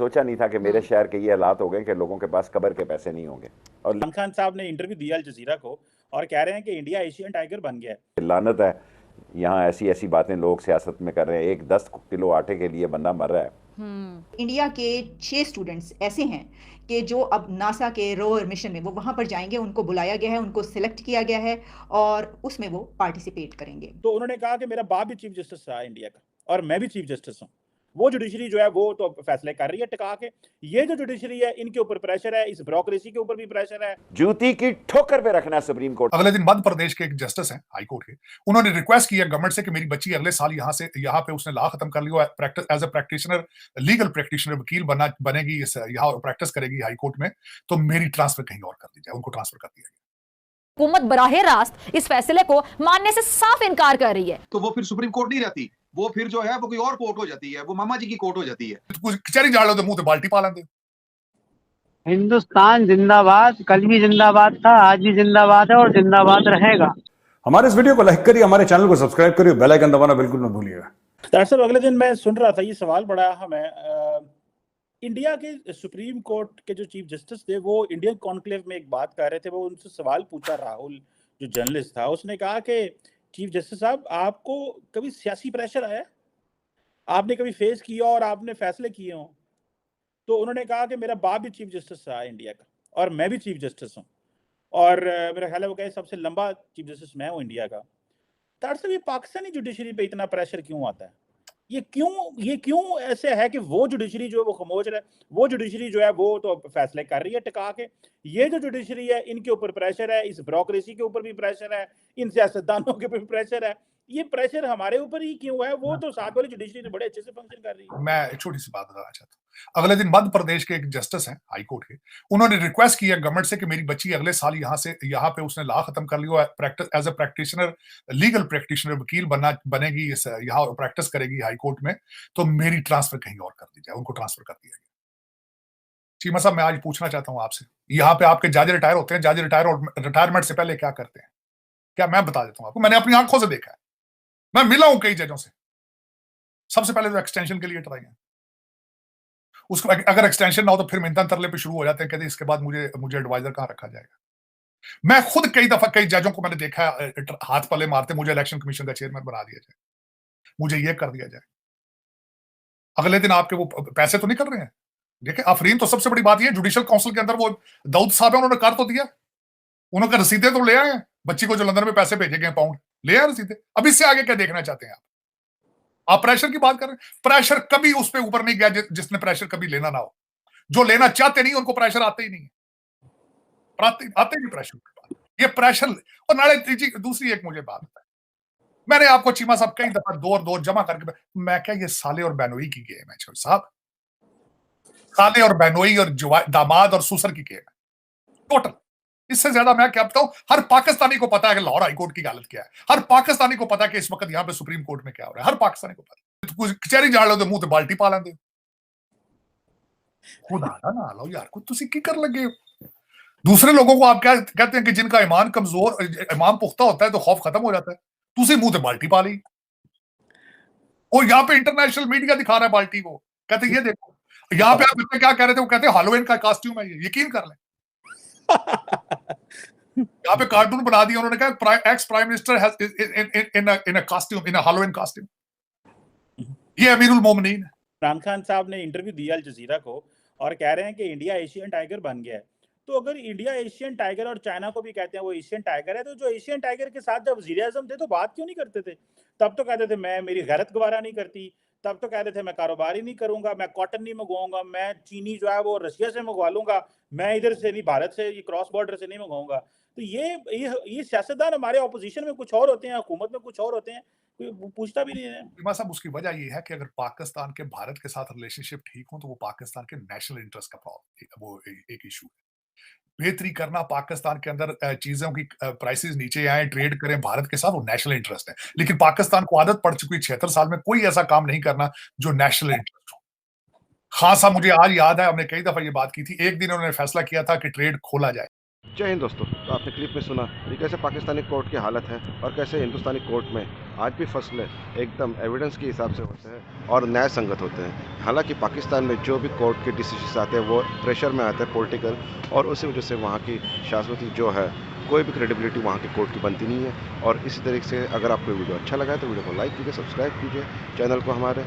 सोचा नहीं था कि मेरे शहर के ये हालात हो गए कि लोगों के पास कब्र के पैसे नहीं होंगे। और इमरान खान साहब ने इंटरव्यू दिया अल जजीरा को और कह रहे हैं कि इंडिया एशियन टाइगर बन गया है। लानत है, यहाँ ऐसी ऐसी बातें लोग सियासत में कर रहे हैं। एक 10 किलो आटे के लिए बंदा मर रहा है। इंडिया के 6 स्टूडेंट्स ऐसे हैं कि जो अब नासा के रोवर मिशन में वो वहां पर जाएंगे, उनको बुलाया गया है, उनको सिलेक्ट किया गया है और उसमें वो पार्टिसिपेट करेंगे। तो उन्होंने कहा कि मेरा बाप भी चीफ जस्टिस रहा इंडिया का और मैं भी चीफ जस्टिस हूँ। वो जुडिशरी जो है वो तो फैसले कर रही है टिका के। ये जो जुडिशरी है इनके ऊपर प्रेशर है, इस ब्यूरोक्रेसी के ऊपर भी प्रेशर है। जूती की ठोकर पे रखना है सुप्रीम कोर्ट। अगले दिन मध्य प्रदेश के एक जस्टिस हैं हाई कोर्ट के, उन्होंने रिक्वेस्ट किया गवर्नमेंट से कि मेरी बच्ची अगले साल यहाँ पे उसने लॉ खत्म कर लिया, as a practitioner, legal practitioner, वकील बनेगी, यहाँ प्रैक्टिस करेगी हाई कोर्ट में, तो मेरी ट्रांसफर कहीं और कर दी जाए। उनको ट्रांसफर कर दिया गया। हुकूमत बराह रास्त इस फैसले को मानने से साफ इनकार कर रही है। तो वो फिर सुप्रीम कोर्ट नहीं रहती, वो फिर जो है वो कोई और कोर्ट हो जाती है, वो मामा जी की कोर्ट हो जाती है। तो कचहरी झाड़ लो तो मुंह से बाल्टी पा लेंगे। हिंदुस्तान जिंदाबाद, कल भी जिंदाबाद था, आज भी जिंदाबाद है और जिंदाबाद रहेगा। हमारे इस वीडियो को लाइक करिए, हमारे चैनल को सब्सक्राइब करिए, बेल आइकन दबाना बिल्कुल मत भूलिएगा। दरअसल अगले दिन मैं सुन रहा था, ये सवाल बड़ा हमें, इंडिया के सुप्रीम कोर्ट के जो चीफ जस्टिस थे वो इंडियन कॉन्क्लेव में एक बात कर रहे थे। वो उनसे सवाल पूछा, राहुल जो जर्नलिस्ट था, उसने कहा कि चीफ जस्टिस साहब, आपको कभी सियासी प्रेशर आया, आपने कभी फेस किया और आपने फैसले किए हों? तो उन्होंने कहा कि मेरा बाप भी चीफ जस्टिस रहा इंडिया का और मैं भी चीफ जस्टिस हूँ और मेरा ख्याल है वो कहे सबसे लंबा चीफ जस्टिस मैं हूँ इंडिया का। दरअसल ये पाकिस्तानी जुडिशरी पे इतना प्रेशर क्यों आता है? ये क्यों ऐसे है कि वो जुडिशरी जो है वो खामोश है, वो जुडिशरी जो है वो तो फैसले कर रही है टिका के। ये जो जुडिशरी है इनके ऊपर प्रेशर है, इस ब्यूरोक्रेसी के ऊपर भी प्रेशर है, इन सियासतदानों के ऊपर भी प्रेशर है। ये प्रेशर हमारे ऊपर ही क्यों है? वो तो साथ वाली जुडिशरी तो बड़े अच्छे से फंक्शन कर रही है। मैं एक छोटी सी बात बताना चाहता हूँ। अगले दिन मध्य प्रदेश के एक जस्टिस हैं हाई कोर्ट के, उन्होंने रिक्वेस्ट किया गवर्नमेंट से कि मेरी बच्ची अगले साल यहाँ पे उसने लॉ खत्म कर लिया, as a practitioner, legal practitioner, वकील बनेगी, यहाँ प्रैक्टिस करेगी हाई कोर्ट में, तो मेरी ट्रांसफर कहीं और कर दी जाए। उनको ट्रांसफर कर दिया गया। चीमा साहब, मैं आज पूछना चाहता हूँ आपसे, यहाँ पे आपके जज रिटायर होते हैं, जज रिटायरमेंट से पहले क्या करते हैं? क्या मैं बता देता हूँ आपको, मैंने अपनी आंखों से देखा है, मैं मिला हूं कई जजों से। सबसे पहले तो एक्सटेंशन के लिए ट्राई है, उसको अगर एक्सटेंशन ना हो तो फिर मिन्नत तरले पे शुरू हो जाते हैं, कहते हैं इसके बाद मुझे एडवाइजर कहां रखा जाएगा। मैं खुद कई दफा कई जजों को मैंने देखा हाथ पल्ले मारते, मुझे इलेक्शन कमीशन का चेयरमैन बना दिया जाए, मुझे ये कर दिया जाए। अगले दिन आपके वो पैसे तो नहीं कर रहे हैं। देखिए अफरीन तो सबसे बड़ी बात यह, जुडिशियल काउंसिल के अंदर वो दाऊद साहब है, उन्होंने कर तो दिया, उन्होंने रसीदें तो ले आए हैं, बच्ची को जो लंदन में पैसे भेजे गए पाउंड ले आए रसीदें। अब इससे आगे क्या देखना चाहते हैं आप प्रेशर की बात कर रहे हैं। प्रेशर कभी उस पे ऊपर नहीं गया जिसने प्रेशर कभी लेना ना हो। जो लेना चाहते नहीं उनको प्रेशर आते ही नहीं है, आते नहीं प्रेशर के बाद। ये प्रेशर और नाले दूसरी एक मुझे बात है, मैंने आपको चीमा साहब कई दफा दो और दो जमा करके, मैं क्या ये साले और बहनोई की गेम है साहब, साले और बहनोई और दामाद और सुसर की गेम है टोटल। इससे ज्यादा मैं क्या बताऊं? हर पाकिस्तानी को पता है कि लाहौर हाईकोर्ट की हालत क्या है, हर पाकिस्तानी को पता है कि इस वक्त यहाँ पे सुप्रीम कोर्ट में क्या हो रहा है, हर पाकिस्तानी को पता है। तो कचहरी झाड़ लो तो मुंह से बाल्टी पा लेंगे। खुदा ना लो यार, कुछ तुसी की कर लगे। दूसरे लोगों को आप क्या कहते हैं कि जिनका ईमान कमजोर, ईमान पुख्ता होता है तो खौफ खत्म हो जाता है, तुसी मुंह से बाल्टी पा ली। और यहाँ पे इंटरनेशनल मीडिया दिखा रहा है बाल्टी को, कहते ये देखो। यहाँ पे आप क्या कह रहे थे, वो कहते हैं हैलोवीन का कॉस्ट्यूम है ये, यकीन कर लें। यहाँ पे कार्टून बना दिया उन्होंने, कहा ex prime minister in a costume, in a Halloween costume. ये अमीरुल मोमिनीन है। इमरान खान साहब ने इंटरव्यू दिया अल जजीरा को और कह रहे हैं कि इंडिया एशियन टाइगर बन गया है। तो अगर इंडिया एशियन टाइगर, और चाइना को भी कहते हैं वो एशियन टाइगर है, तो जो एशियन टाइगर के साथ जब वजीर आजम थे तो बात क्यों नहीं करते थे? तब तो कहते थे मेरी गैरत गवारा नहीं करती, तब तो कहते थे मैं कारोबार ही नहीं करूंगा, मैं कॉटन नहीं मंगवाऊंगा, मैं चीनी जो है वो रशिया से मंगवा लूंगा, मैं इधर से नहीं, भारत से, ये क्रॉस बॉर्डर से नहीं मंगवाऊंगा। तो ये सियासतदान हमारे ऑपोजिशन में कुछ और होते हैं, हुकूमत में कुछ और होते हैं, कोई पूछता भी नहीं है। साहब उसकी वजह ये है कि अगर पाकिस्तान के भारत के साथ रिलेशनशिप ठीक हो तो वो पाकिस्तान के नेशनल इंटरेस्ट का प्रॉब्लम, वो एक इशू है। बेहतरी करना पाकिस्तान के अंदर, चीजों की प्राइसेस नीचे आए, ट्रेड करें भारत के साथ, वो नेशनल इंटरेस्ट है। लेकिन पाकिस्तान को आदत पड़ चुकी है 76 साल में कोई ऐसा काम नहीं करना जो नेशनल इंटरेस्ट हो। खासा मुझे आज याद है, हमने कई दफा ये बात की थी, एक दिन उन्होंने फैसला किया था कि ट्रेड खोला जाए। जय हिंद दोस्तों। तो आपने क्लिप में सुना कि कैसे पाकिस्तानी कोर्ट की हालत है और कैसे हिंदुस्तानी कोर्ट में आज भी फैसले एकदम एविडेंस के हिसाब से होते हैं और न्याय संगत होते हैं। हालांकि पाकिस्तान में जो भी कोर्ट के डिसीजंस आते हैं वो प्रेशर में आते हैं पॉलिटिकल, और उसी वजह से वहाँ की शाश्वती जो है, कोई भी क्रेडिबिलिटी वहाँ के कोर्ट की बनती नहीं है। और इसी तरीके से अगर आपको वीडियो अच्छा लगा है तो वीडियो को लाइक कीजिए, सब्सक्राइब कीजिए चैनल को हमारे,